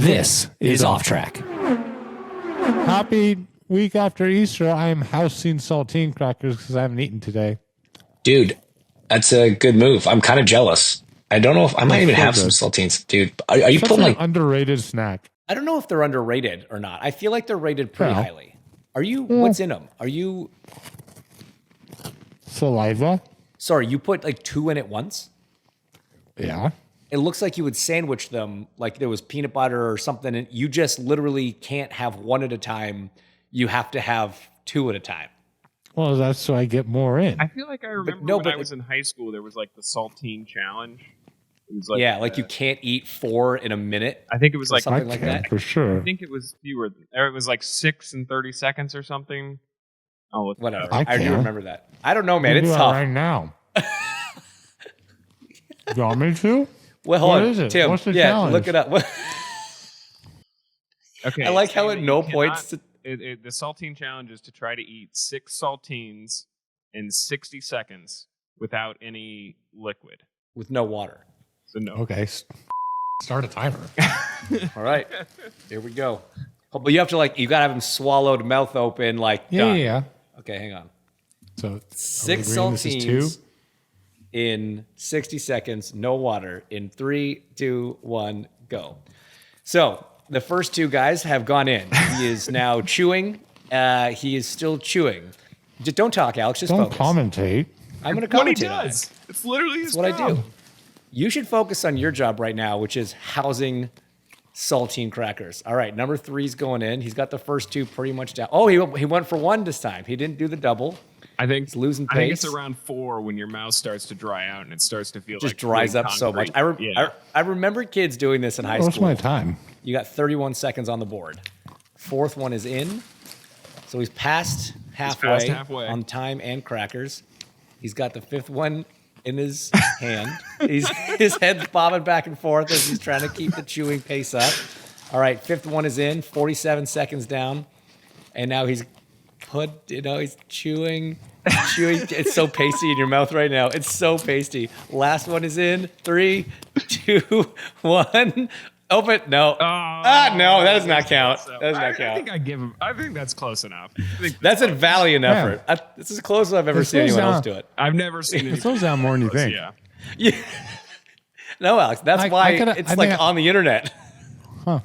This is Off Track. Happy week after Easter. I am housing saltine crackers because I haven't eaten today. Dude, that's a good move. I'm kind of jealous. I don't know if I might even have some saltines, dude. Are you putting like underrated snack? I don't know if they're underrated or not. I feel like they're rated pretty highly. Are you? What's in them? Are you saliva? Sorry, you put like 2 in at once? Yeah. It looks like you would sandwich them like there was peanut butter or something, and you just literally can't have one at a time. You have to have 2 at a time. Well, that's so I get more in. I feel like I remember when I was in high school, there was like the Saltine challenge. It was like, you can't eat 4 in a minute. I think it was like something like that for sure. I think it was fewer. Or it was like 6 in 30 seconds or something. Oh, whatever. I do remember that. I don't know, man. It's tough right now. You want me to? Well, hold on, is it? Tim. What's the challenge? Look it up. Okay. I like how at no points. The Saltine challenge is to try to eat 6 saltines in 60 seconds without any liquid. With no water. So no. Okay. Start a timer. All right. Here we go. But you have to you gotta have them swallowed, mouth open, done. Yeah. Okay, hang on. So 6 saltines in 60 seconds, no water. In 3, 2, 1, go. So the first 2 guys have gone in. He is now chewing. He is still chewing. Just don't talk, Alex. Just don't focus. Commentate. I'm going to What he commentate on does. it. It's literally his That's what job. I do. You should focus on your job right now, which is housing saltine crackers. All right, number 3's going in. He's got the first 2 pretty much down. Oh, he went for 1 this time. He didn't do the double. I think He's losing pace. I think it's around 4 when your mouth starts to dry out and it starts to feel Just like dries up so much. I remember kids doing this in high school. What's my time? You got 31 seconds on the board. 4th one is in. So he's past halfway on time and crackers. He's got the 5th one in his hand. His head's bobbing back and forth as he's trying to keep the chewing pace up. All right, 5th one is in, 47 seconds down. And now he's chewing. It's so pasty in your mouth right now. It's so pasty. Last one is in. 3, 2, 1. Open. No. No, that does not count. That does not count. I think that's close enough. That's a valiant effort. This is the closest I've ever seen anyone else do it. I've never seen it. It slows down more than you think. Yeah. No, Alex. That's why it's on the internet. Huh.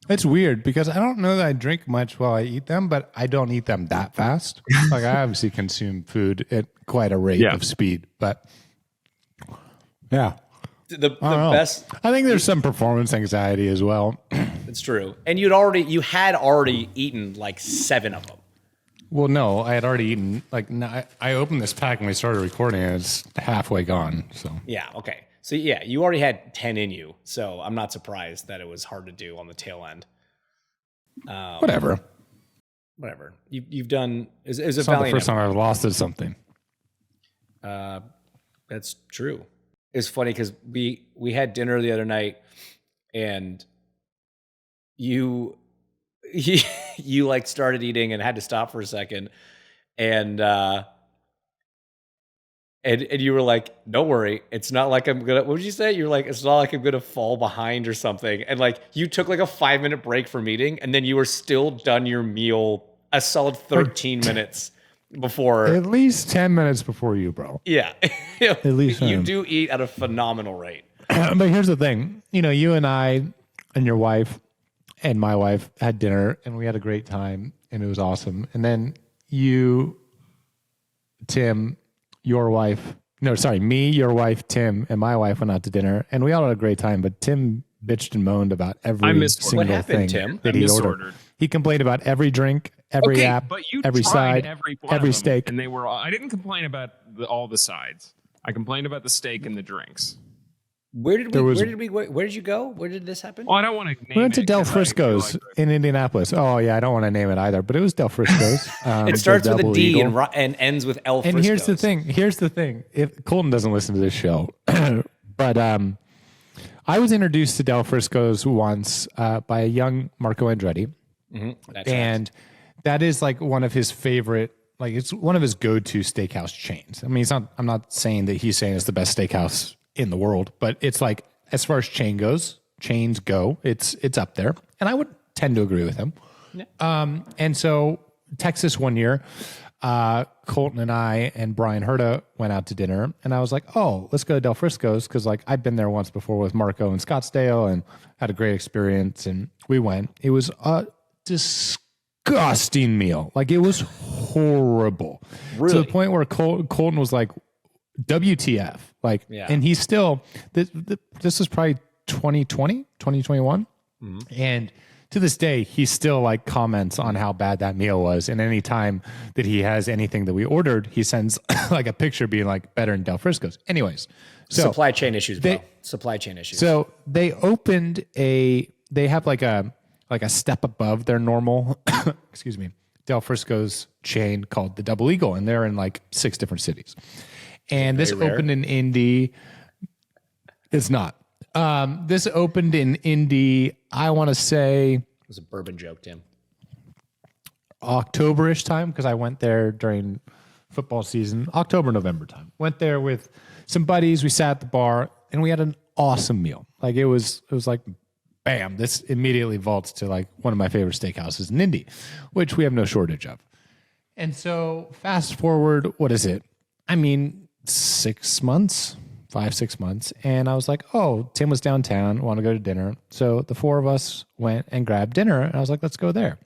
It's weird because I don't know that I drink much while I eat them, but I don't eat them that fast. I obviously consume food at quite a rate of speed, but yeah. The best. I think there's some performance anxiety as well. It's true. And you had already eaten 7 of them. Well, no, I had already eaten. I opened this pack when we started recording, and it's halfway gone. So yeah, okay. So yeah, you already had 10 in you. So I'm not surprised that it was hard to do on the tail end. Whatever. You've done. Is a it's not the valiant first time I've lost at something. That's true. It's funny because we had dinner the other night, and you started eating and had to stop for a second, and you were like, "Don't worry, it's not like I'm gonna." What did you say? You're like, "It's not like I'm gonna fall behind or something." And you took a 5-minute break from eating, and then you were still done your meal a solid 13 minutes. Before at least 10 minutes before you, bro. Yeah. At least you do eat at a phenomenal rate. But here's the thing. You and I and your wife and my wife had dinner and we had a great time and it was awesome. And then you, Tim, your wife, me, your wife, Tim, and my wife went out to dinner and we all had a great time, but Tim bitched and moaned about every single thing Tim? that he ordered. He complained about every drink, every app, but you every tried side, every steak. And they were all, I didn't complain about all the sides. I complained about the steak and the drinks. Where did you go? Where did this happen? Well, I don't want to name it. We went to Del Frisco's in Indianapolis. Oh, yeah, I don't want to name it either, but it was Del Frisco's. It starts with a D and ends with El Frisco's. And here's the thing. If Colton doesn't listen to this show, but I was introduced to Del Frisco's once by a young Marco Andretti. Mm-hmm. And that is one of his favorite, it's one of his go-to steakhouse chains. I mean, I'm not saying that he's saying it's the best steakhouse in the world, but it's as far as chain goes, chains go. It's up there, and I would tend to agree with him. Yeah. And so Texas one year, Colton and I and Brian Herta went out to dinner, and I was like, "Oh, let's go to Del Frisco's," because like I'd been there once before with Marco in Scottsdale and had a great experience, and we went. It was a disgusting meal. Like, it was horrible. Really? To the point where Colton was like, WTF. Like, and he's still, this was probably 2020, 2021. Mm-hmm. And to this day, he still like comments on how bad that meal was. And any time that he has anything that we ordered, he sends like a picture being like better in Del Frisco's. Anyways. So supply chain issues, bro. Supply chain issues. So they opened they have like a step above their normal, excuse me, Del Frisco's chain called the Double Eagle. And they're in like 6 different cities. And this opened in Indy. It's not. This opened in Indy, I want to say... It was a bourbon joke, Tim. October-ish time, because I went there during football season. October, November time. Went there with some buddies. We sat at the bar, and we had an awesome meal. Like, it was like, bam, this immediately vaults to like one of my favorite steakhouses in Indy, which we have no shortage of. And so fast forward, what is it? I mean, 6 months, 5-6 months. And I was like, oh, Tim was downtown, want to go to dinner. So the 4 of us went and grabbed dinner. And I was like, let's go there.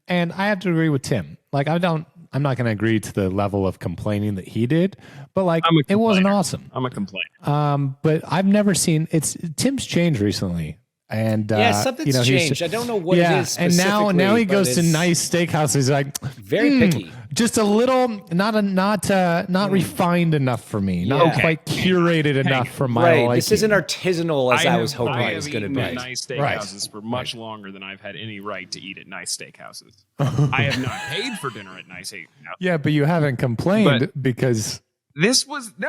And I have to agree with Tim. Like, I'm not going to agree to the level of complaining that he did, but like, it wasn't awesome. I'm a complainer. But I've never seen Tim's changed recently. And something's changed. I don't know what it is specifically. And now he goes to nice steakhouses. He's like, very picky. Just a little, not refined enough for me. Not quite curated enough for my liking. This isn't artisanal as I was hoping it was going to be. I have eaten at nice steakhouses for much longer than I've had any right to eat at nice steakhouses. I have not paid for dinner at nice steakhouses. Yeah, but you haven't complained because this was an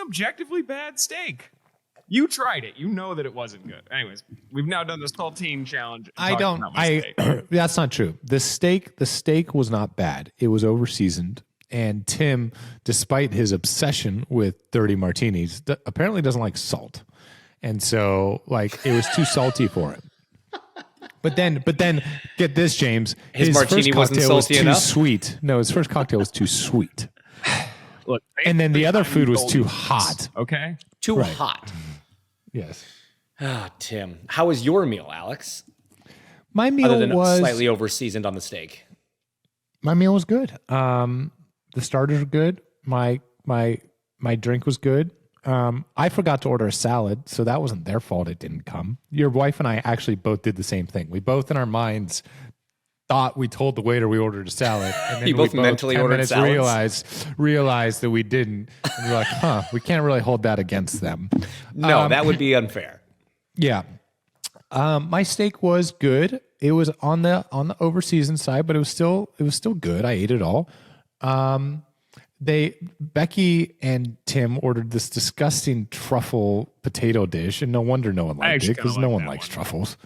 objectively bad steak. You tried it. You know that it wasn't good. Anyways, we've now done the Saltine challenge. That's not true. The steak was not bad. It was overseasoned. And Tim, despite his obsession with 30 martinis, apparently doesn't like salt. And so, like, it was too salty for him. But then, get this, James. His martini wasn't salty enough? Too sweet. No, his first cocktail was too sweet. Look, and then the other food was too hot. Okay? Too hot. Yes. Ah, Tim. How was your meal, Alex? My meal Other than was slightly over-seasoned on the steak. My meal was good. The starters were good. My drink was good. I forgot to order a salad, so that wasn't their fault it didn't come. Your wife and I actually both did the same thing. We both in our minds thought we told the waiter we ordered a salad, and then you both mentally ordered salads. realized that we didn't, and we're like, we can't really hold that against them. No, that would be unfair. Yeah. My steak was good. It was on the overseasoned side, but it was still good. I ate it all. Becky and Tim ordered this disgusting truffle potato dish, and no wonder no one liked it, because no one likes truffles.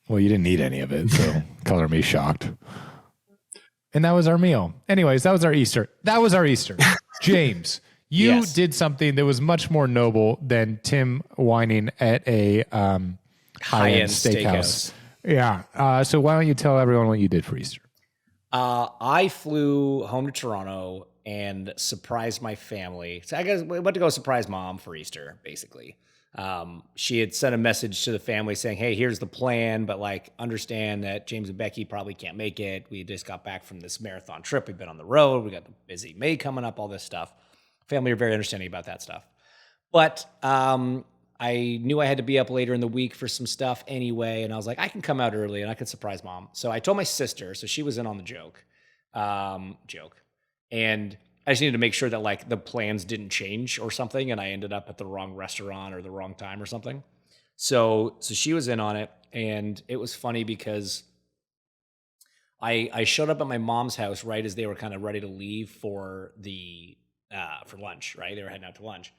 Well, you didn't eat any of it, so color me shocked. And that was our meal. Anyways, that was our Easter. James, you did something that was much more noble than Tim whining at a high-end steakhouse. Yeah. So why don't you tell everyone what you did for Easter? I flew home to Toronto and surprised my family. So I guess we went to go surprise Mom for Easter, basically. She had sent a message to the family saying, hey, here's the plan, but like, understand that James and Becky probably can't make it. We just got back from this marathon trip. We've been on the road. We got the busy May coming up, all this stuff. Family are very understanding about that stuff. But, I knew I had to be up later in the week for some stuff anyway. And I was like, I can come out early and I can surprise Mom. So I told my sister, so she was in on the joke. And I just needed to make sure that like the plans didn't change or something, and I ended up at the wrong restaurant or the wrong time or something. So she was in on it, and it was funny because I showed up at my mom's house right as they were kind of ready to leave for lunch, right? They were heading out to lunch.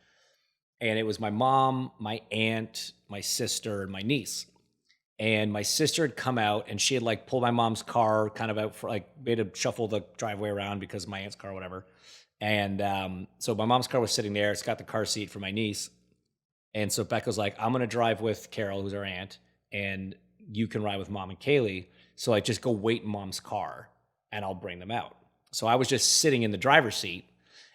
And it was my mom, my aunt, my sister, and my niece. And my sister had come out, and she had like pulled my mom's car kind of out for like, we had to shuffle the driveway around because of my aunt's car or whatever. And so my mom's car was sitting there. It's got the car seat for my niece. And so Becca's like, I'm going to drive with Carol, who's our aunt, and you can ride with Mom and Kaylee. So like, just go wait in Mom's car and I'll bring them out. So I was just sitting in the driver's seat,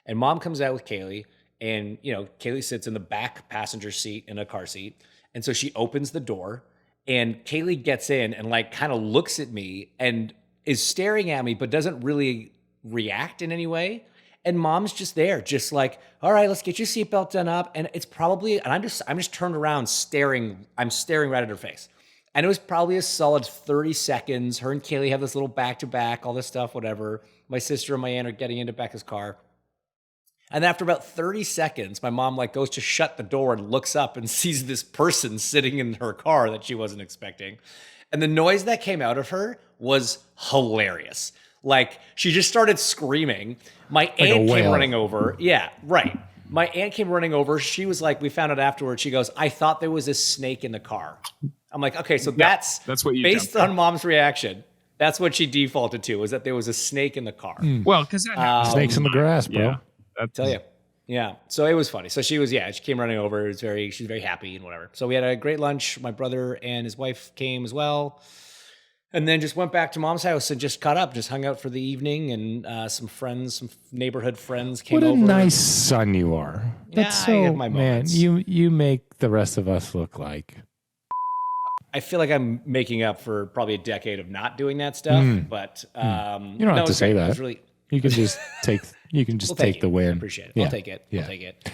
and Mom comes out with Kaylee, and, you know, Kaylee sits in the back passenger seat in a car seat. And so she opens the door, and Kaylee gets in and like kind of looks at me and is staring at me, but doesn't really react in any way. And Mom's just there, just like, all right, let's get your seatbelt done up. And it's probably, and I'm just turned around staring. I'm staring right at her face. And it was probably a solid 30 seconds. Her and Kaylee have this little back-to-back, all this stuff, whatever. My sister and my aunt are getting into Becca's car. And after about 30 seconds, my mom like goes to shut the door and looks up and sees this person sitting in her car that she wasn't expecting. And the noise that came out of her was hilarious. Like, she just started screaming. My aunt came running over. Yeah, right. My aunt came running over. She was like, we found out afterwards. She goes, I thought there was a snake in the car. I'm like, okay, so that's what you based on Mom's reaction. That's what she defaulted to, was that there was a snake in the car. Well, because snakes in the grass, bro. Yeah, I tell you. Yeah. So it was funny. So she came running over. She's very happy and whatever. So we had a great lunch. My brother and his wife came as well. And then just went back to Mom's house and just caught up, just hung out for the evening, and some neighborhood friends came over. What a nice son you are. That's I have my moments. Man, you make the rest of us look like. I feel like I'm making up for probably a decade of not doing that stuff, but you don't have to say that. You can just take. You can just take the win. I appreciate it. Yeah. I'll take it. Yeah. I'll take it.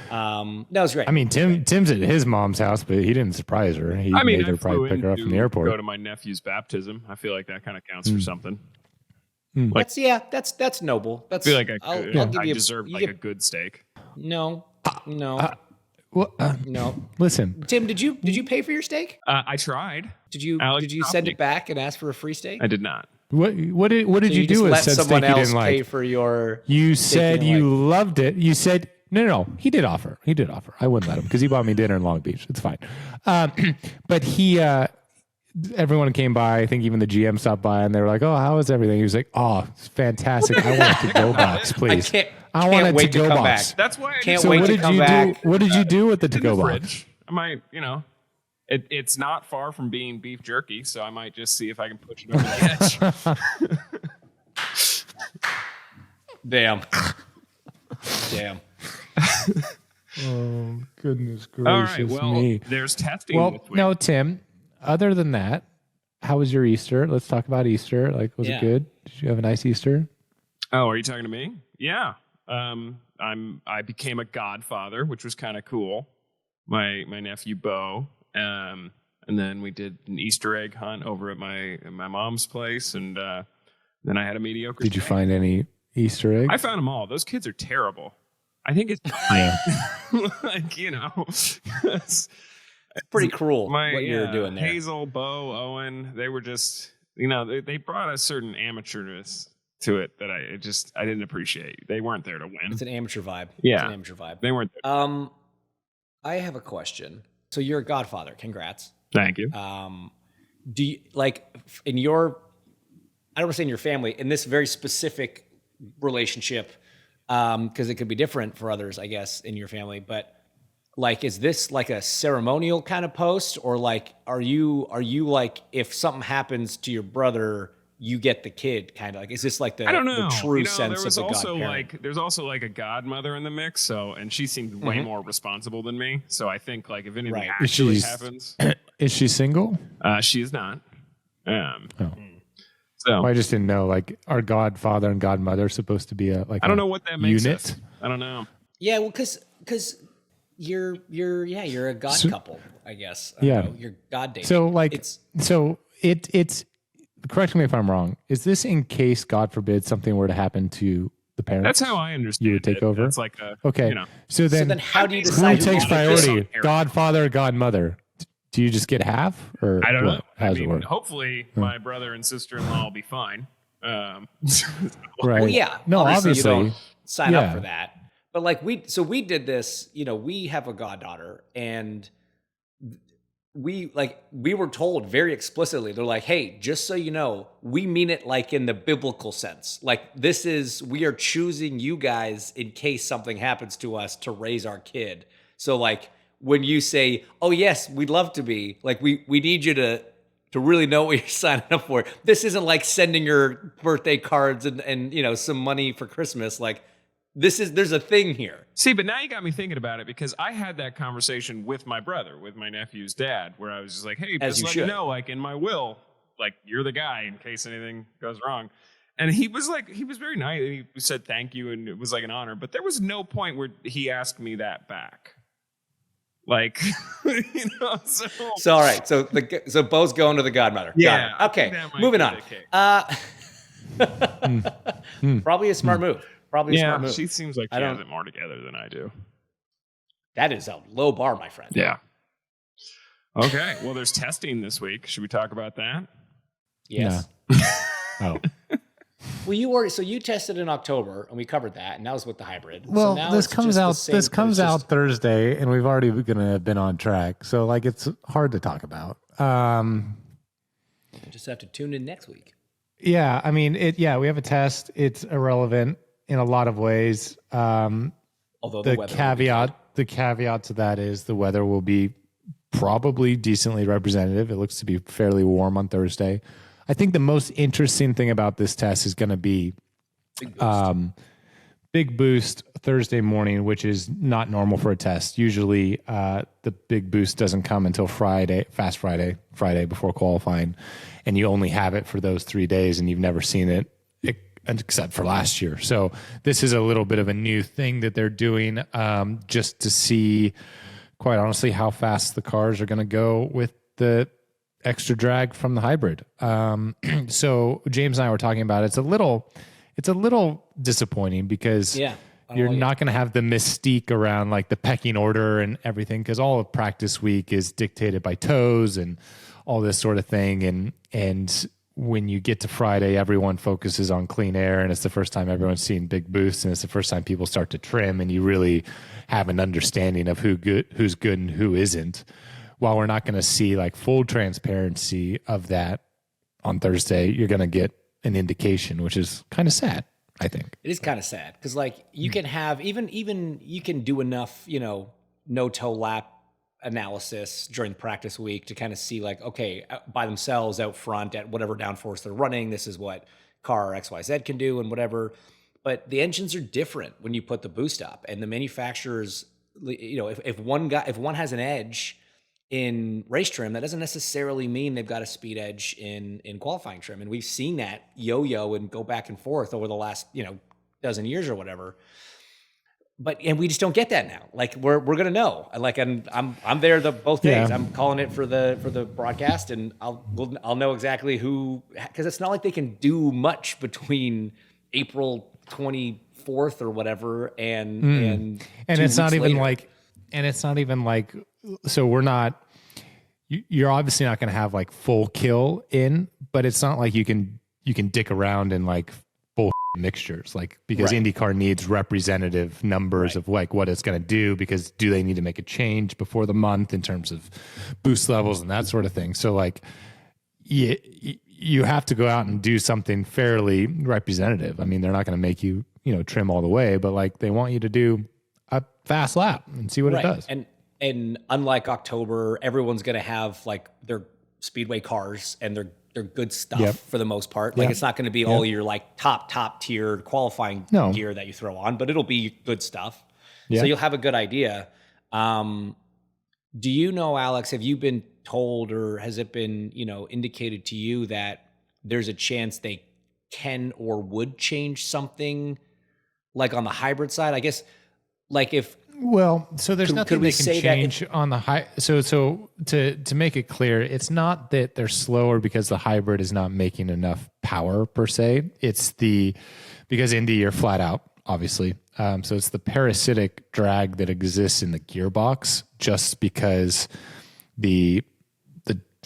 That was great. I mean, Tim's at his mom's house, but he didn't surprise her. He made her probably pick her up from the airport. Go to my nephew's baptism. I feel like that kind of counts for something. Like, that's noble. I feel like I deserve a good steak. No. Listen, Tim, did you pay for your steak? I tried. Did you send it back and ask for a free steak? I did not. What did you do with said someone steak you else didn't pay like? for your? You said you loved it. You said no. He did offer. I wouldn't let him because he bought me dinner in Long Beach. It's fine. But everyone came by. I think even the GM stopped by, and they were like, "Oh, how is everything?" He was like, "Oh, it's fantastic. I want a to-go box, please. I want a to-go box. That's why I can't wait to come back." What did you do with the to-go box? Fridge. I might, it's not far from being beef jerky, so I might just see if I can push it over the edge. Damn. Oh, goodness gracious All right, well, me. There's testing. Well, no, Tim, other than that, how was your Easter? Let's talk about Easter. Like, was it good? Did you have a nice Easter? Oh, are you talking to me? Yeah. I became a godfather, which was kind of cool. My nephew Bo. And then we did an Easter egg hunt over at my mom's place, and then I had a mediocre. Did you find any Easter eggs? I found them all. Those kids are terrible. I think it's it's pretty cruel what you're doing there. Hazel, Bo, Owen, they were just they brought a certain amateurness to it that I didn't appreciate. They weren't there to win. It's an amateur vibe. Yeah, it's an amateur vibe. They weren't there. I have a question. So you're a godfather. Congrats. Thank you. Do you in your? I don't want to say in your family, in this very specific relationship, because it could be different for others, I guess, in your family. But is this like a ceremonial kind of post, or are you like, if something happens to your brother, you get the kid kind of is this like the, I don't know. The true sense of the godparent? There's also a godmother in the mix. And she seems way more responsible than me. So I think if anything actually happens, is she single? She is not. So I just didn't know. Are godfather and godmother supposed to be I don't know what that makes unit? Us. I don't know. Yeah, well, because you're a god couple, I guess. You're god dating. So it's. Correct me if I'm wrong. Is this in case, God forbid, something were to happen to the parents? That's how I understand. You would take over. It's okay. So then, how do you decide who takes priority? Godfather or godmother? Do you just get half, or I don't know? How does it work? Hopefully, my brother and sister-in-law will be fine. Right. Well, yeah. No, obviously you don't sign up for that. But we did this. We have a goddaughter, and we were told very explicitly, they're like, hey, just so you know, we mean it in the biblical sense. We are choosing you guys in case something happens to us to raise our kid. So when you say, "Oh yes, we'd love to be." Like we need you to really know what you're signing up for. This isn't like sending your birthday cards and some money for Christmas. Like there's a thing here. See, but now you got me thinking about it, because I had that conversation with my brother, with my nephew's dad, where I was just like, "Hey, just let you know, like in my will, like you're the guy in case anything goes wrong." And he was very nice. He said thank you, and it was like an honor. But there was no point where he asked me that back. Like, So all right. So Bo's going to the Godmother. Yeah. Okay. Moving on. Probably a smart move. Smart move. She seems like she has it more together than I do. That is a low bar, my friend. Yeah. Okay. Well, there's testing this week. Should we talk about that? Yes. No. Oh. Well, you tested in October, and we covered that, and that was with the hybrid. Well, so now this comes out Thursday, and we've already been on track. So like it's hard to talk about. You just have to tune in next week. Yeah, I mean we have a test. It's irrelevant in a lot of ways. Although the caveat to that is the weather will be probably decently representative. It looks to be fairly warm on Thursday. I think the most interesting thing about this test is going to be big boost Thursday morning, which is not normal for a test. Usually the big boost doesn't come until Friday before qualifying, and you only have it for those 3 days, and you've never seen it except for last year. So this is a little bit of a new thing that they're doing just to see, quite honestly, how fast the cars are going to go with the extra drag from the hybrid. So James and I were talking about it. It's a little disappointing because you're not going to have the mystique around like the pecking order and everything, because all of practice week is dictated by toes and all this sort of thing. And when you get to Friday, everyone focuses on clean air, and it's the first time everyone's seen big boosts, and it's the first time people start to trim, and you really have an understanding of who's good and who isn't. While we're not going to see like full transparency of that on Thursday, you're going to get an indication, which is kind of sad, I think. It is kind of sad because like you can have even you can do enough, no toe lap analysis during practice week to kind of see like, okay, by themselves out front at whatever downforce they're running, this is what car XYZ can do and whatever. But the engines are different when you put the boost up, and the manufacturers, if one has an edge in race trim, that doesn't necessarily mean they've got a speed edge in qualifying trim. And we've seen that yo-yo and go back and forth over the last, dozen years or whatever. And we just don't get that now. Like we're going to know. Like, and I'm there both days. I'm calling it for the broadcast, and I'll know exactly who, because it's not like they can do much between April 24th or whatever and it's not even later. like, and it's not even like, so we're not, you're obviously not going to have like full kill in, but it's not like you can dick around in like full mixtures, like, because IndyCar needs representative numbers of like what it's going to do, because do they need to make a change before the month in terms of boost levels and that sort of thing. So like you have to go out and do something fairly representative. I mean, they're not going to make you, trim all the way, but like they want you to do a fast lap and see what it does. And unlike October, everyone's going to have like their speedway cars and their good stuff for the most part. Like it's not going to be all your like top tier qualifying gear that you throw on, but it'll be good stuff. So you'll have a good idea. Do you know, Alex, have you been told, or has it been, indicated to you that there's a chance they can or would change something like on the hybrid side? I guess like so there's nothing they can change on the high. So to make it clear, it's not that they're slower because the hybrid is not making enough power per se. It's because Indy, you're flat out, obviously. So it's the parasitic drag that exists in the gearbox, just because the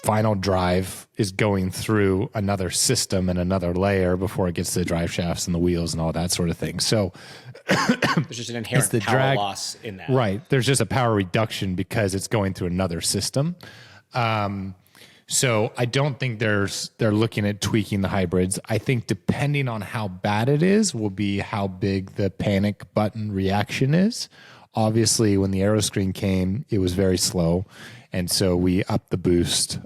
final drive is going through another system and another layer before it gets to the drive shafts and the wheels and all that sort of thing. So there's just an inherent power loss in that. Right. There's just a power reduction because it's going through another system. So I don't think they're looking at tweaking the hybrids. I think depending on how bad it is will be how big the panic button reaction is. Obviously, when the aero screen came, it was very slow. And so we upped the boost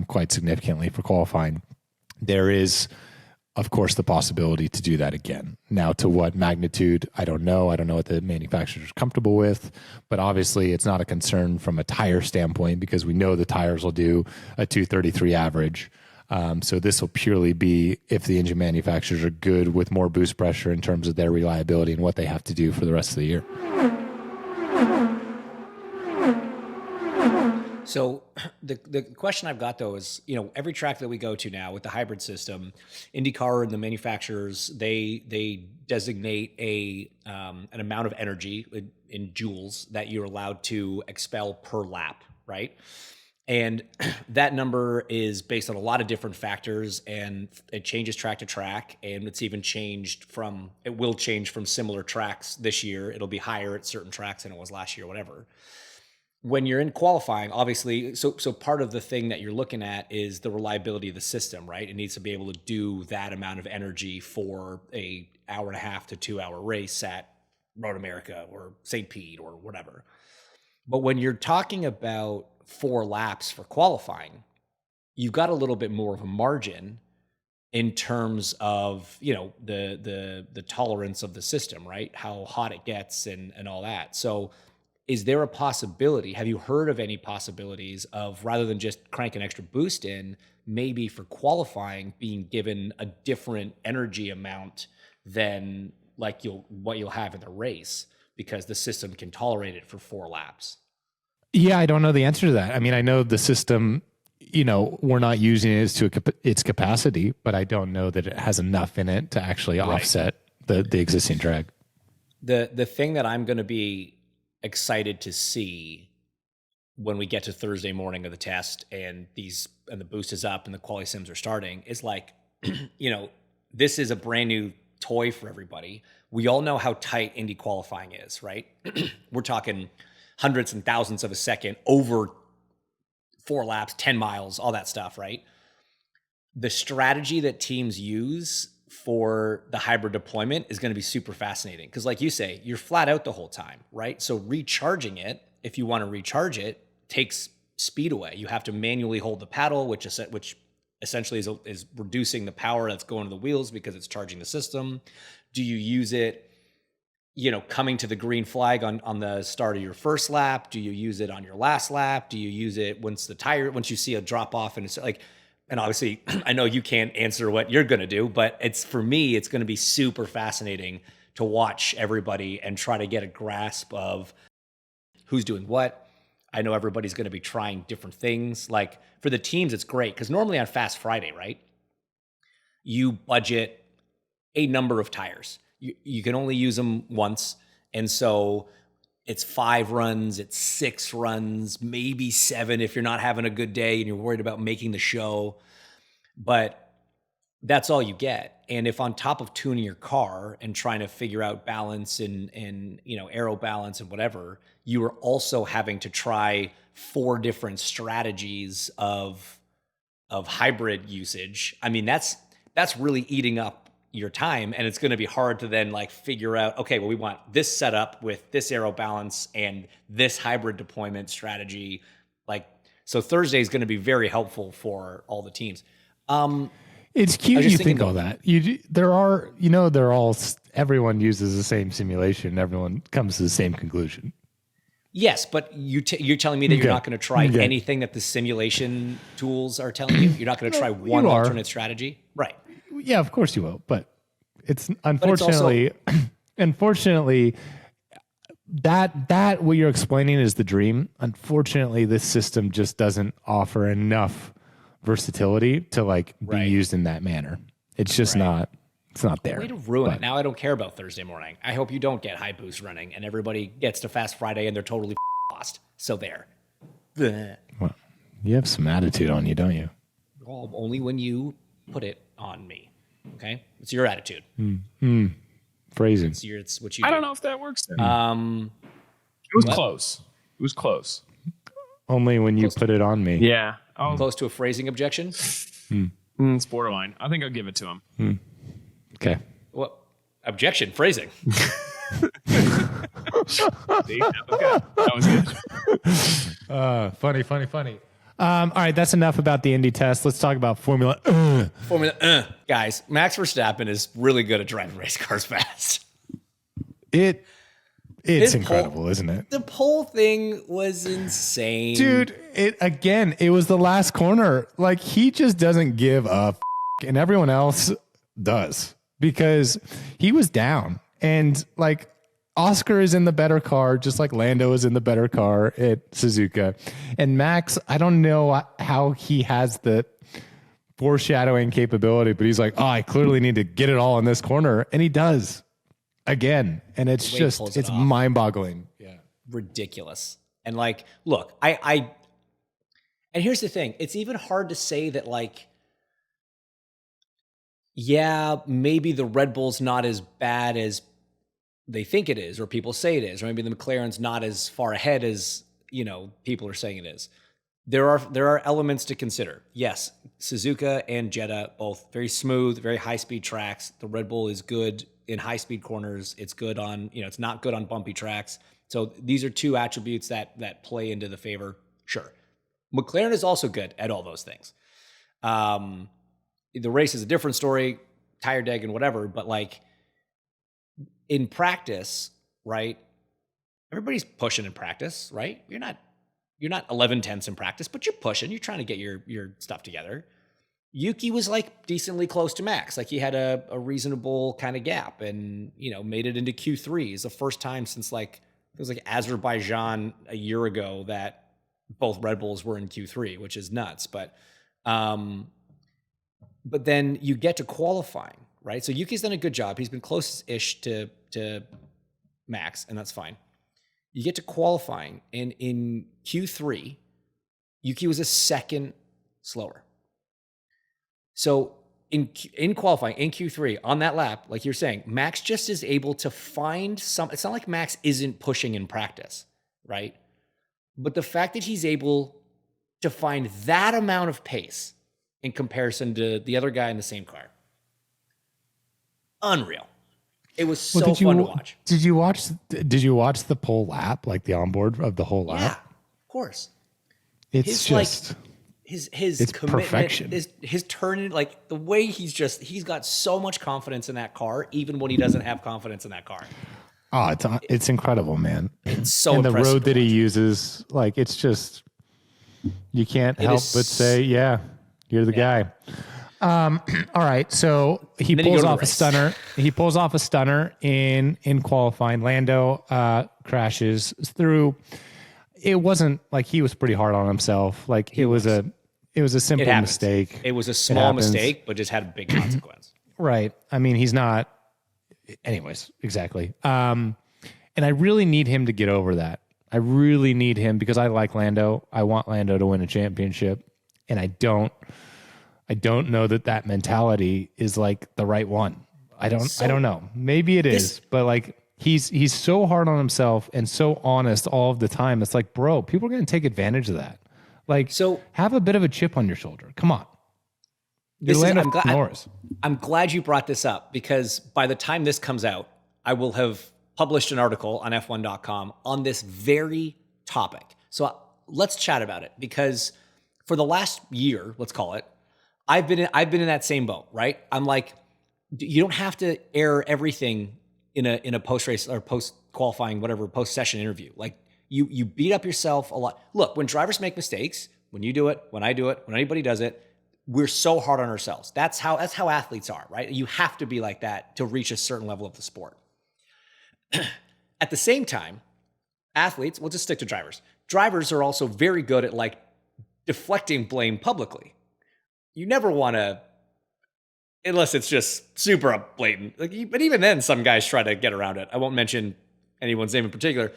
quite significantly for qualifying. There is, of course, the possibility to do that again. Now, to what magnitude, I don't know. I don't know what the manufacturer is comfortable with, but obviously it's not a concern from a tire standpoint because we know the tires will do a 233 average. So this will purely be if the engine manufacturers are good with more boost pressure in terms of their reliability and what they have to do for the rest of the year. So the question I've got though is, every track that we go to now with the hybrid system, IndyCar and the manufacturers, they designate an amount of energy in joules that you're allowed to expel per lap, right? And that number is based on a lot of different factors, and it changes track to track, and it will change from similar tracks this year. It'll be higher at certain tracks than it was last year, whatever. When you're in qualifying, obviously, so part of the thing that you're looking at is the reliability of the system, right? It needs to be able to do that amount of energy for a hour and a half to 2 hour race at Road America or St. Pete or whatever. But when you're talking about 4 laps for qualifying, you've got a little bit more of a margin in terms of, the tolerance of the system, right? How hot it gets and all that. So is there a possibility, have you heard of any possibilities of, rather than just crank an extra boost in, maybe for qualifying being given a different energy amount than what you'll have in the race because the system can tolerate it for 4 laps? Yeah, I don't know the answer to that. I mean, I know the system, we're not using it to its capacity, but I don't know that it has enough in it to actually offset the existing drag. The thing that I'm going to be excited to see when we get to Thursday morning of the test and the boost is up and the quali sims are starting is this is a brand new toy for everybody. We all know how tight Indy qualifying is, right? We're talking hundreds and thousands of a second over 4 laps, 10 miles, all that stuff, right? The strategy that teams use for the hybrid deployment is going to be super fascinating because, like you say, you're flat out the whole time, right? So recharging it, if you want to recharge it, takes speed away. You have to manually hold the paddle, which essentially is reducing the power that's going to the wheels because it's charging the system. Do you use it, coming to the green flag on the start of your first lap? Do you use it on your last lap? Do you use it once you see a drop off and it's like, and obviously I know you can't answer what you're going to do, but for me, it's going to be super fascinating to watch everybody and try to get a grasp of who's doing what. I know everybody's going to be trying different things. Like for the teams, it's great because normally on Fast Friday, right? You budget a number of tires. You can only use them once. And so it's 5 runs, it's 6 runs, maybe 7 if you're not having a good day and you're worried about making the show. But that's all you get. And if on top of tuning your car and trying to figure out balance and aero balance and whatever, you are also having to try 4 different strategies of hybrid usage. I mean, that's really eating up your time, and it's going to be hard to then figure out, okay, well, we want this setup with this aero balance and this hybrid deployment strategy. So Thursday is going to be very helpful for all the teams. It's cute you think all that. Everyone uses the same simulation. Everyone comes to the same conclusion. Yes, but you're telling me that you're not going to try anything that the simulation tools are telling you? You're not going to try one alternate strategy? Right. Yeah, of course you will. But it's unfortunately, that what you're explaining is the dream. Unfortunately, this system just doesn't offer enough versatility to be used in that manner. It's just not. It's not there. Way to ruin it. Now I don't care about Thursday morning. I hope you don't get high boost running and everybody gets to Fast Friday and they're totally lost. So there. Well, you have some attitude on you, don't you? Well, only when you put it on me. Okay, it's your attitude. Phrasing. It's what you do. I don't know if that works then. It was close. It was close. Only when you put it on me. Yeah. Close to a phrasing objection? It's borderline. I think I'll give it to him. Okay. What? Objection, phrasing. See, that was good. Funny. All right, that's enough about the Indy test. Let's talk about Formula. Guys, Max Verstappen is really good at driving race cars fast. It's incredible, isn't it? The pole thing was insane. Dude, it was the last corner. Like, he just doesn't give a and everyone else does because he was down. And, like, Oscar is in the better car, just like Lando is in the better car at Suzuka. And Max, I don't know how he has the foreshadowing capability, but he's like, oh, I clearly need to get it all in this corner. And he does. Again, and it's mind-boggling. Yeah, ridiculous. And like, look, and here's the thing: it's even hard to say that, like, yeah, maybe the Red Bull's not as bad as they think it is, or people say it is, or maybe the McLaren's not as far ahead as people are saying it is. There are elements to consider. Yes, Suzuka and Jeddah both very smooth, very high-speed tracks. The Red Bull is good in high-speed corners. It's good on, it's not good on bumpy tracks. So these are two attributes that play into the favor. Sure. McLaren is also good at all those things. The race is a different story, tire deg and whatever, but like in practice, right? Everybody's pushing in practice, right? You're not 11/10 in practice, but you're pushing. You're trying to get your stuff together. Yuki was like decently close to Max. Like he had a reasonable kind of gap and, made it into Q3. It's the first time since it was like Azerbaijan a year ago that both Red Bulls were in Q3, which is nuts. But then you get to qualifying, right? So Yuki's done a good job. He's been close-ish to Max, and that's fine. You get to qualifying, and in Q3, Yuki was a second slower. So in qualifying, in Q3, on that lap, like you're saying, Max just is able to find it's not like Max isn't pushing in practice, right? But the fact that he's able to find that amount of pace in comparison to the other guy in the same car, unreal. It was so fun to watch. Did you watch the pole lap, like the onboard of the whole lap? Yeah, of course. It's just his it's commitment, perfection. His turn, like the way he's got so much confidence in that car, even when he doesn't have confidence in that car. Oh, it's incredible, man. It's so and the impressive road that he uses, like it's just you can't help but say, yeah, you're the guy. All right, so he pulls off a stunner. He pulls off a stunner in qualifying. Lando crashes through. It wasn't like he was pretty hard on himself. Like it was a simple mistake. It was a small mistake, but just had a big consequence. Right. I mean, he's not. Anyways, exactly. And I really need him to get over that. I really need him because I like Lando. I want Lando to win a championship, and I don't know that mentality is like the right one. I don't know. Maybe it is, but like he's so hard on himself and so honest all of the time. It's like, bro, people are going to take advantage of that. Like, so have a bit of a chip on your shoulder. Come on. I'm glad you brought this up because by the time this comes out, I will have published an article on F1.com on this very topic. So let's chat about it because for the last year, let's call it, I've been in that same boat, right? I'm like, you don't have to air everything in a post race or post qualifying, whatever, post session interview. Like you beat up yourself a lot. Look, when drivers make mistakes, when you do it, when I do it, when anybody does it, we're so hard on ourselves. That's how athletes are, right? You have to be like that to reach a certain level of the sport. At the same time, athletes, we'll just stick to drivers. Drivers are also very good at like deflecting blame publicly. You never want to, unless it's just super blatant. But even then, some guys try to get around it. I won't mention anyone's name in particular.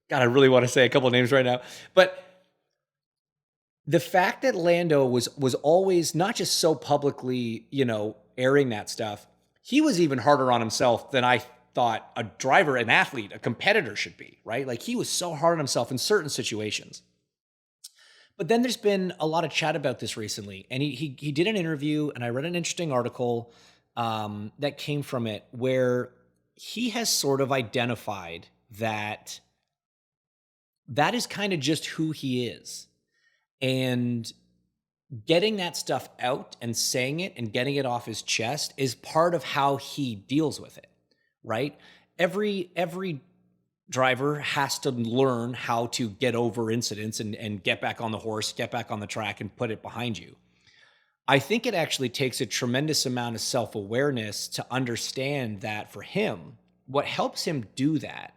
God, I really want to say a couple of names right now. But the fact that Lando was always not just so publicly, airing that stuff, he was even harder on himself than I thought a driver, an athlete, a competitor should be, right? Like he was so hard on himself in certain situations. But then there's been a lot of chat about this recently, and he did an interview, and I read an interesting article that came from it where he has sort of identified, that is kind of just who he is. And getting that stuff out and saying it and getting it off his chest is part of how he deals with it, right? Every driver has to learn how to get over incidents and get back on the horse, get back on the track and put it behind you. I think it actually takes a tremendous amount of self-awareness to understand that for him, what helps him do that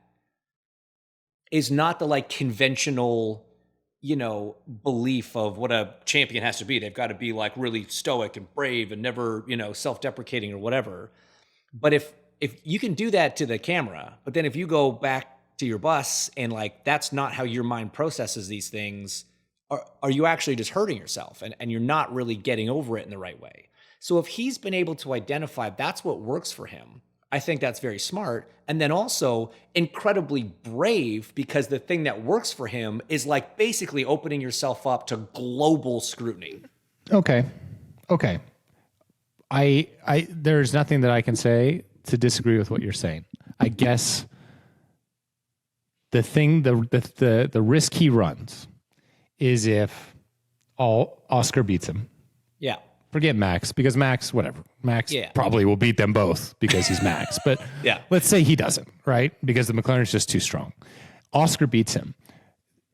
is not the like conventional, belief of what a champion has to be. They've got to be like really stoic and brave and never, self-deprecating or whatever. But if you can do that to the camera, but then if you go back to your bus and like, that's not how your mind processes these things, are you actually just hurting yourself and you're not really getting over it in the right way? So if he's been able to identify that's what works for him, I think that's very smart. And then also incredibly brave, because the thing that works for him is like basically opening yourself up to global scrutiny. Okay. There's nothing that I can say to disagree with what you're saying. I guess the risk he runs is if Oscar beats him. Yeah. Forget Max, because Max, whatever. Max probably will beat them both because he's Max. But let's say he doesn't, right? Because the McLaren's just too strong. Oscar beats him.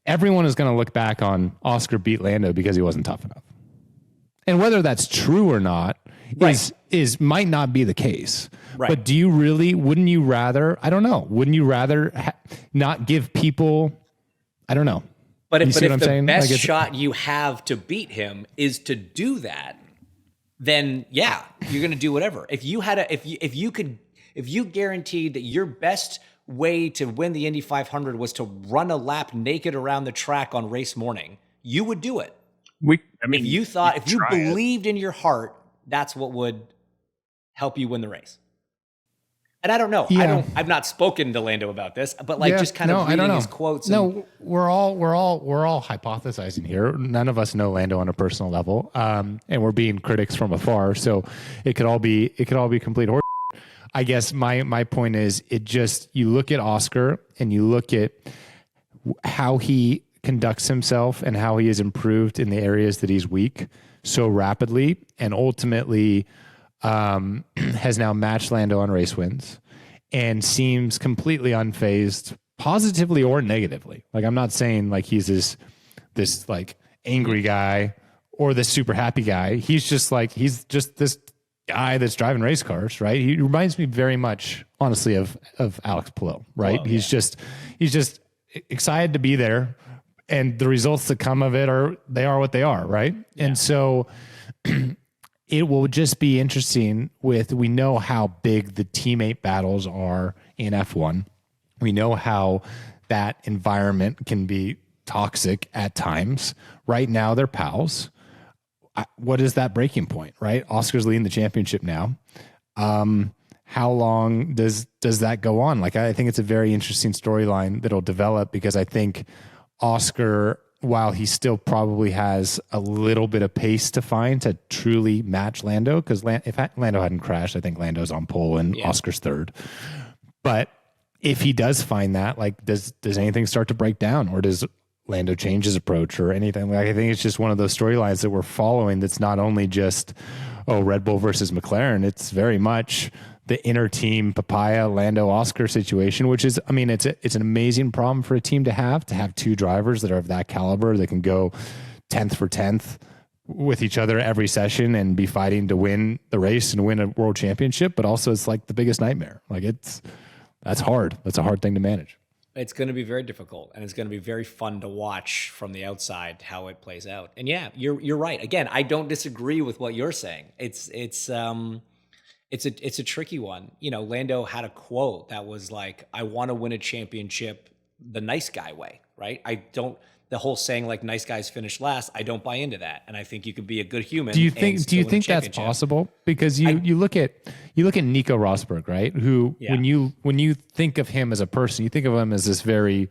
Everyone is going to look back on Oscar beat Lando because he wasn't tough enough. And whether that's true or not is might not be the case. Right. But wouldn't you rather, I don't know, wouldn't you rather not give people, I don't know. But if the best shot you have to beat him is to do that, then you're going to do whatever. If you guaranteed that your best way to win the Indy 500 was to run a lap naked around the track on race morning, you would do it. If you believed in your heart, that's what would help you win the race. And I don't know. Yeah. I've not spoken to Lando about this, but just kind of reading his quotes. We're all hypothesizing here. None of us know Lando on a personal level, and we're being critics from afar. So it could all be complete horse. I guess my point is, you look at Oscar and you look at how he conducts himself and how he has improved in the areas that he's weak so rapidly, and ultimately has now matched Lando on race wins and seems completely unfazed, positively or negatively. Like, I'm not saying like he's this like angry guy or this super happy guy. He's just this guy that's driving race cars, right? He reminds me very much, honestly, of Alex Palou, right? He's just excited to be there, and the results that come of it are what they are, right? Yeah. And so it will just be interesting we know how big the teammate battles are in F1. We know how that environment can be toxic at times. Right now, they're pals. What is that breaking point, right? Oscar's leading the championship now. How long does that go on? Like, I think it's a very interesting storyline that'll develop, because I think Oscar, while he still probably has a little bit of pace to find to truly match Lando, because if Lando hadn't crashed, I think Lando's on pole and Oscar's third. But if he does find that, like, does anything start to break down, or does Lando change his approach or anything? Like, I think it's just one of those storylines that we're following that's not only just, Red Bull versus McLaren. It's very much the inner team papaya Lando Oscar situation, which is, I mean, it's an amazing problem for a team to have two drivers that are of that caliber that can go 10th for 10th with each other every session and be fighting to win the race and win a world championship. But also, it's like the biggest nightmare. Like, that's hard. That's a hard thing to manage. It's going to be very difficult, and it's going to be very fun to watch from the outside how it plays out. And yeah, you're right. Again, I don't disagree with what you're saying. It's a tricky one. Lando had a quote that was like, "I want to win a championship the nice guy way," right? The whole saying like nice guys finish last, I don't buy into that. And I think you can be a good human. Do you think that's possible? Because you look at Nico Rosberg, right? Who, when you think of him as a person, you think of him as this very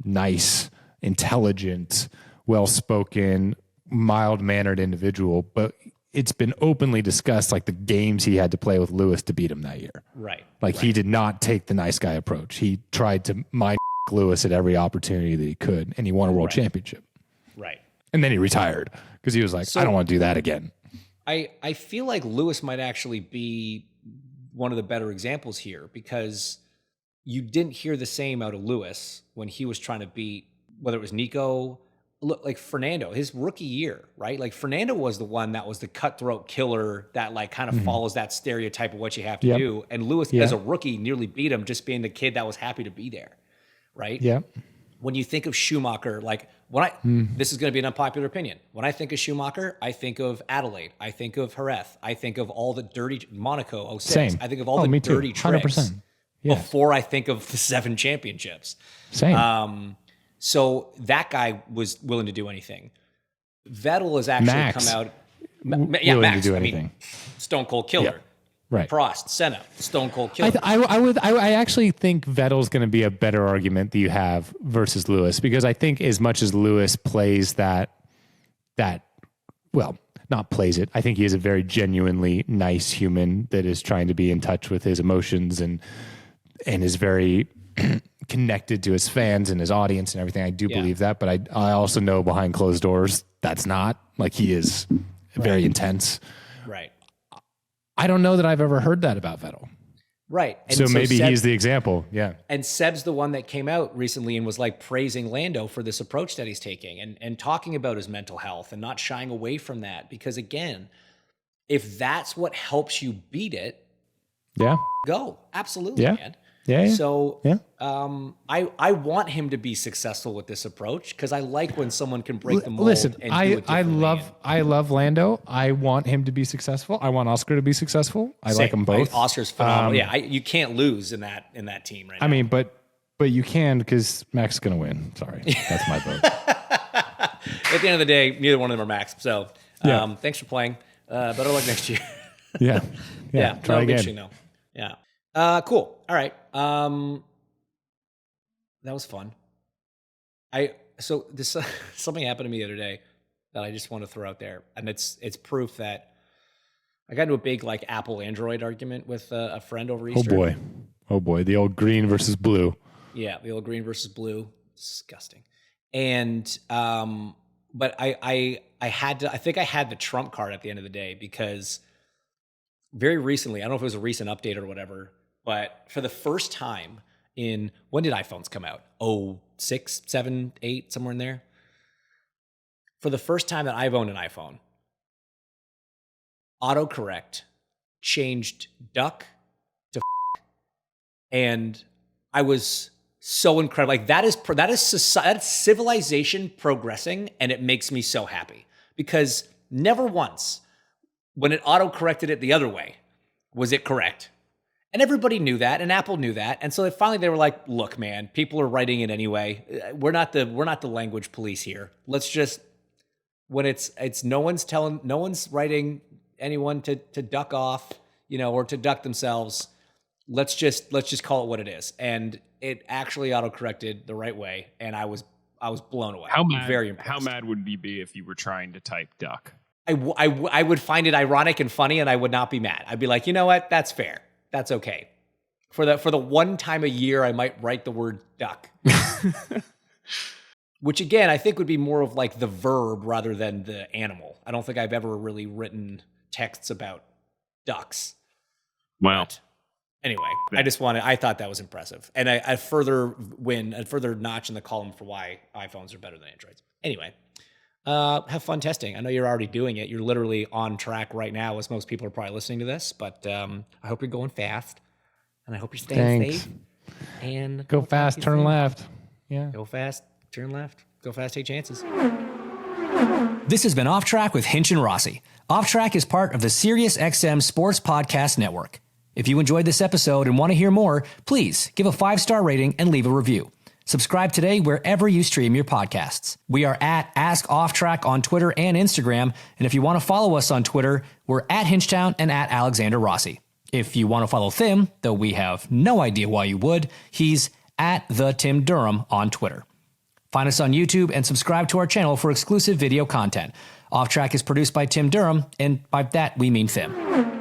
nice, intelligent, well-spoken, mild-mannered individual, but it's been openly discussed, like the games he had to play with Lewis to beat him that year. Right. Like he did not take the nice guy approach. He tried to mind Lewis at every opportunity that he could, and he won a world championship. Right. And then he retired because he was like, I don't want to do that again. I feel like Lewis might actually be one of the better examples here, because you didn't hear the same out of Lewis when he was trying to beat, whether it was Nico, look, like Fernando, his rookie year, right? Like Fernando was the one that was the cutthroat killer that like kind of follows that stereotype of what you have to do. And Lewis, as a rookie, nearly beat him just being the kid that was happy to be there, right? Yeah. When you think of Schumacher, like this is going to be an unpopular opinion. When I think of Schumacher, I think of Adelaide. I think of Jerez. I think of all the dirty Monaco 06. Same. I think of all the dirty tricks 100%. Yes. before I think of the 7 championships. Same. So that guy was willing to do anything. Vettel has actually come out. Willing to do anything. Stone Cold Killer. Yeah. Right. Prost, Senna, Stone Cold Killer. I actually think Vettel's going to be a better argument that you have versus Lewis, because I think as much as Lewis plays that well, not plays it. I think he is a very genuinely nice human that is trying to be in touch with his emotions and is very connected to his fans and his audience and everything. I do believe that, but I also know behind closed doors that's not. Like he is very intense. Right. I don't know that I've ever heard that about Vettel. Right. And so maybe he's the example. Yeah. And Seb's the one that came out recently and was like praising Lando for this approach that he's taking and talking about his mental health and not shying away from that. Because again, if that's what helps you beat it, go. Absolutely, man. Yeah. So I want him to be successful with this approach, because I like when someone can break the mold. Listen, and do it I love Lando. I want him to be successful. I want Oscar to be successful. I like them both. Oscar's phenomenal. you can't lose in that team right now. I mean, but you can, because Max is going to win. Sorry, that's my vote. At the end of the day, neither one of them are Max. So thanks for playing. Better luck next year. Yeah. Try again. Interesting though. Yeah. Cool. All right. That was fun. Something happened to me the other day that I just want to throw out there, and it's proof that I got into a big like Apple Android argument with a friend over Easter. Oh boy, the old green versus blue. Yeah, the old green versus blue. Disgusting. And but I had to. I think I had the trump card at the end of the day, because very recently, I don't know if it was a recent update or whatever, but for the first time when did iPhones come out? 06, 7, 8, somewhere in there. For the first time that I've owned an iPhone, autocorrect changed duck to and I was so incredible. Like that is civilization progressing, and it makes me so happy, because never once when it auto-corrected it the other way was it correct. And everybody knew that, and Apple knew that. And so finally they were like, look, man, people are writing it anyway. We're not the language police here. Let's just, when it's no one's writing anyone to duck off, or to duck themselves. Let's just call it what it is. And it actually auto-corrected the right way, and I was blown away. Very impressed. How mad would you be if you were trying to type duck? I would find it ironic and funny, and I would not be mad. I'd be like, you know what? That's fair. That's okay. For the one time a year, I might write the word duck. Which again, I think would be more of like the verb rather than the animal. I don't think I've ever really written texts about ducks. Wow. But anyway, I thought that was impressive. And a further notch in the column for why iPhones are better than Androids. Anyway. Have fun testing. I know you're already doing it. You're literally on track right now, as most people are probably listening to this. But I hope you're going fast, and I hope you're staying safe. And go fast, turn left. Yeah. Go fast, turn left. Go fast, take chances. This has been Off Track with Hinch and Rossi. Off Track is part of the SiriusXM Sports Podcast Network. If you enjoyed this episode and want to hear more, please give a 5-star rating and leave a review. Subscribe today wherever you stream your podcasts. We are at Ask Off Track on Twitter and Instagram. And if you want to follow us on Twitter, we're at Hinchtown and at Alexander Rossi. If you want to follow Tim, though we have no idea why you would, he's at the Tim Durham on Twitter. Find us on YouTube and subscribe to our channel for exclusive video content. Off Track is produced by Tim Durham, and by that we mean Thim.